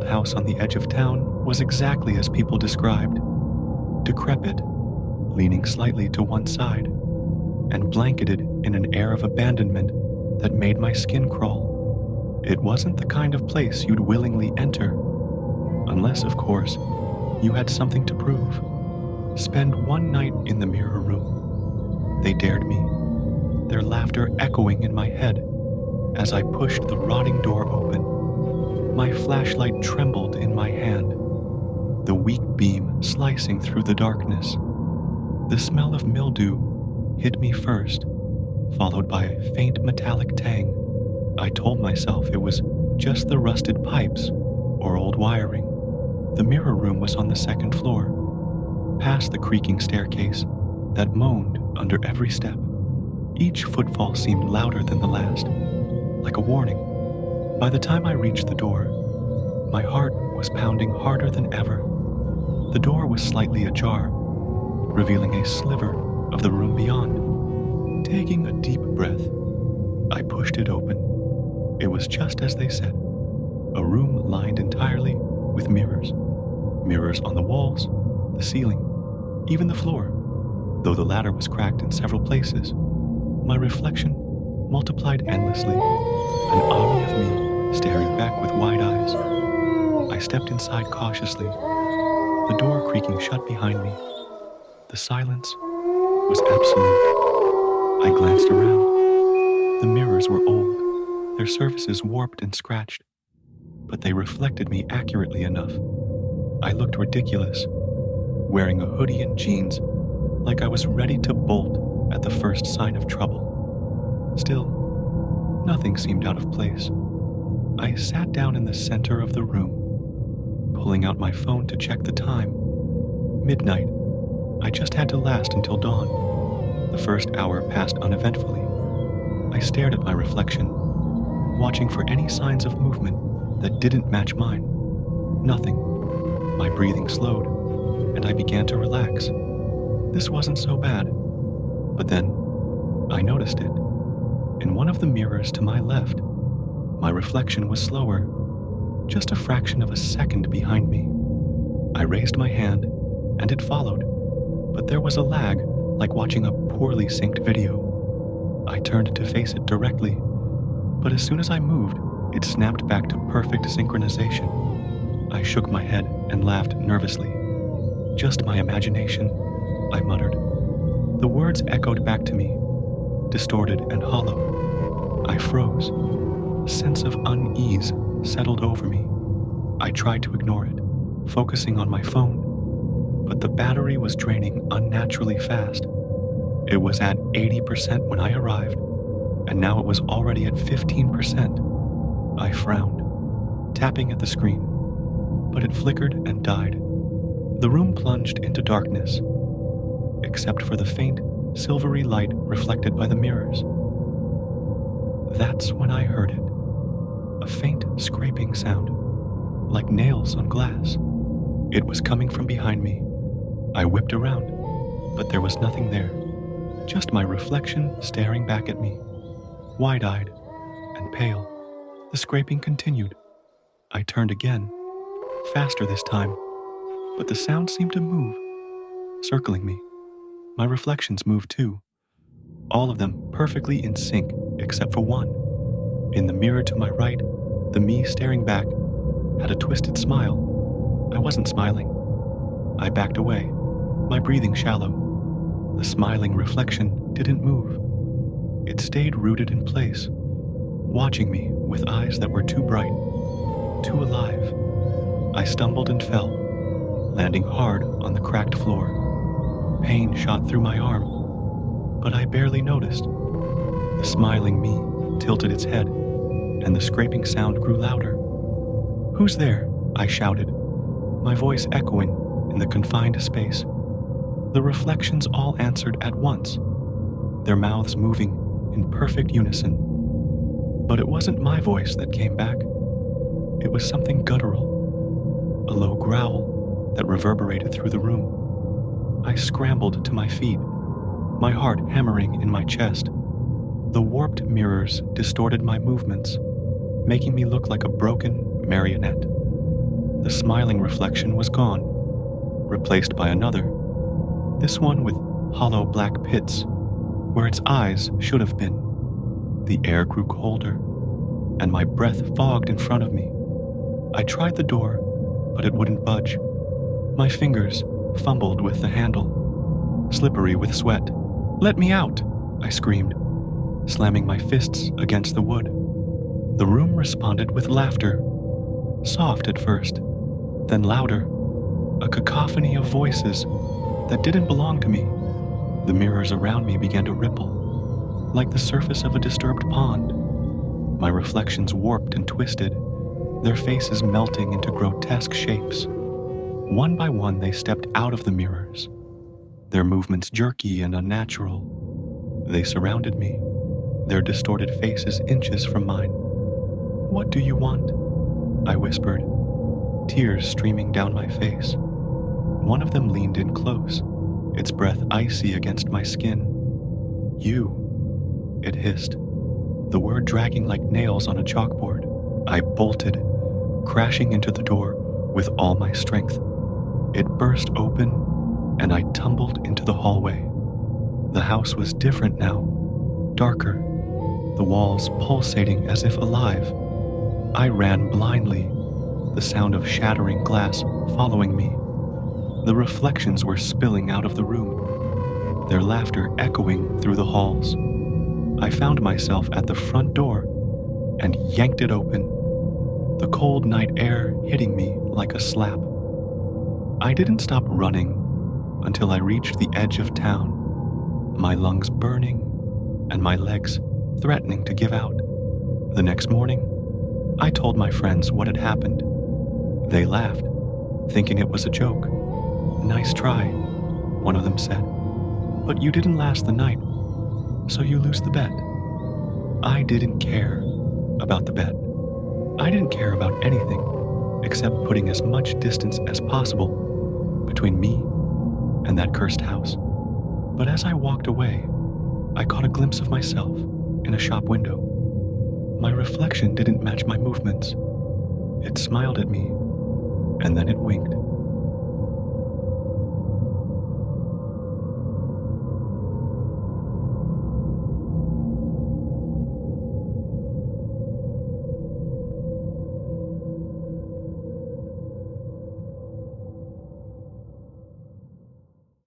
old house on the edge of town was exactly as people described: decrepit, leaning slightly to one side, and blanketed in an air of abandonment that made my skin crawl. It wasn't the kind of place you'd willingly enter, unless, of course, you had something to prove. Spend one night in the mirror room. They dared me, their laughter echoing in my head as I pushed the rotting door open. My flashlight trembled in my hand, the weak beam slicing through the darkness. The smell of mildew hit me first, followed by a faint metallic tang. I told myself it was just the rusted pipes or old wiring. The mirror room was on the second floor, past the creaking staircase that moaned under every step. Each footfall seemed louder than the last, like a warning. By the time I reached the door, my heart was pounding harder than ever. The door was slightly ajar, revealing a sliver of the room beyond. Taking a deep breath, I pushed it open. It was just as they said, a room lined entirely with mirrors. Mirrors on the walls, the ceiling, even the floor, though the latter was cracked in several places. My reflection multiplied endlessly, an army of me staring back with wide eyes. I stepped inside cautiously, the door creaking shut behind me. The silence was absolute. I glanced around. The mirrors were old, their surfaces warped and scratched, but they reflected me accurately enough. I looked ridiculous, wearing a hoodie and jeans, like I was ready to bolt at the first sign of trouble. Still, nothing seemed out of place. I sat down in the center of the room, pulling out my phone to check the time. Midnight. I just had to last until dawn. The first hour passed uneventfully. I stared at my reflection, watching for any signs of movement that didn't match mine. Nothing. My breathing slowed, and I began to relax. This wasn't so bad. But then, I noticed it. In one of the mirrors to my left, my reflection was slower, just a fraction of a second behind me. I raised my hand, and it followed, but there was a lag, like watching a poorly synced video. I turned to face it directly, but as soon as I moved, it snapped back to perfect synchronization. I shook my head and laughed nervously. Just my imagination, I muttered. The words echoed back to me, distorted and hollow. I froze. A sense of unease settled over me. I tried to ignore it, focusing on my phone, but the battery was draining unnaturally fast. It was at 80% when I arrived, and now it was already at 15%. I frowned, tapping at the screen, but it flickered and died. The room plunged into darkness, except for the faint, silvery light reflected by the mirrors. That's when I heard it. A faint scraping sound, like nails on glass. It was coming from behind me. I whipped around, but there was nothing there. Just my reflection staring back at me, wide-eyed and pale. The scraping continued. I turned again, faster this time, but the sound seemed to move, circling me. My reflections moved too, all of them perfectly in sync except for one. In the mirror to my right, the me staring back had a twisted smile. I wasn't smiling. I backed away, my breathing shallow. The smiling reflection didn't move. It stayed rooted in place, watching me with eyes that were too bright, too alive. I stumbled and fell, landing hard on the cracked floor. Pain shot through my arm, but I barely noticed. The smiling me tilted its head, and the scraping sound grew louder. "Who's there?" I shouted, my voice echoing in the confined space. The reflections all answered at once, their mouths moving in perfect unison. But it wasn't my voice that came back. It was something guttural, a low growl that reverberated through the room. I scrambled to my feet, my heart hammering in my chest. The warped mirrors distorted my movements, making me look like a broken marionette. The smiling reflection was gone, replaced by another, this one with hollow black pits where its eyes should have been. The air grew colder, and my breath fogged in front of me. I tried the door, but it wouldn't budge. My fingers fumbled with the handle, slippery with sweat. "Let me out!" I screamed, slamming my fists against the wood. The room responded with laughter, soft at first, then louder, a cacophony of voices that didn't belong to me. The mirrors around me began to ripple, like the surface of a disturbed pond. My reflections warped and twisted, their faces melting into grotesque shapes. One by one, they stepped out of the mirrors, their movements jerky and unnatural. They surrounded me, their distorted faces inches from mine. "What do you want?" I whispered, tears streaming down my face. One of them leaned in close, its breath icy against my skin. "You," it hissed, the word dragging like nails on a chalkboard. I bolted, crashing into the door with all my strength. It burst open, and I tumbled into the hallway. The house was different now, darker, the walls pulsating as if alive. I ran blindly, the sound of shattering glass following me. The reflections were spilling out of the room, their laughter echoing through the halls. I found myself at the front door and yanked it open, the cold night air hitting me like a slap. I didn't stop running until I reached the edge of town, my lungs burning and my legs threatening to give out. The next morning, I told my friends what had happened. They laughed, thinking it was a joke. "Nice try," one of them said. "But you didn't last the night, so you lose the bet." I didn't care about the bet. I didn't care about anything except putting as much distance as possible between me and that cursed house. But as I walked away, I caught a glimpse of myself in a shop window. My reflection didn't match my movements. It smiled at me, and then it winked.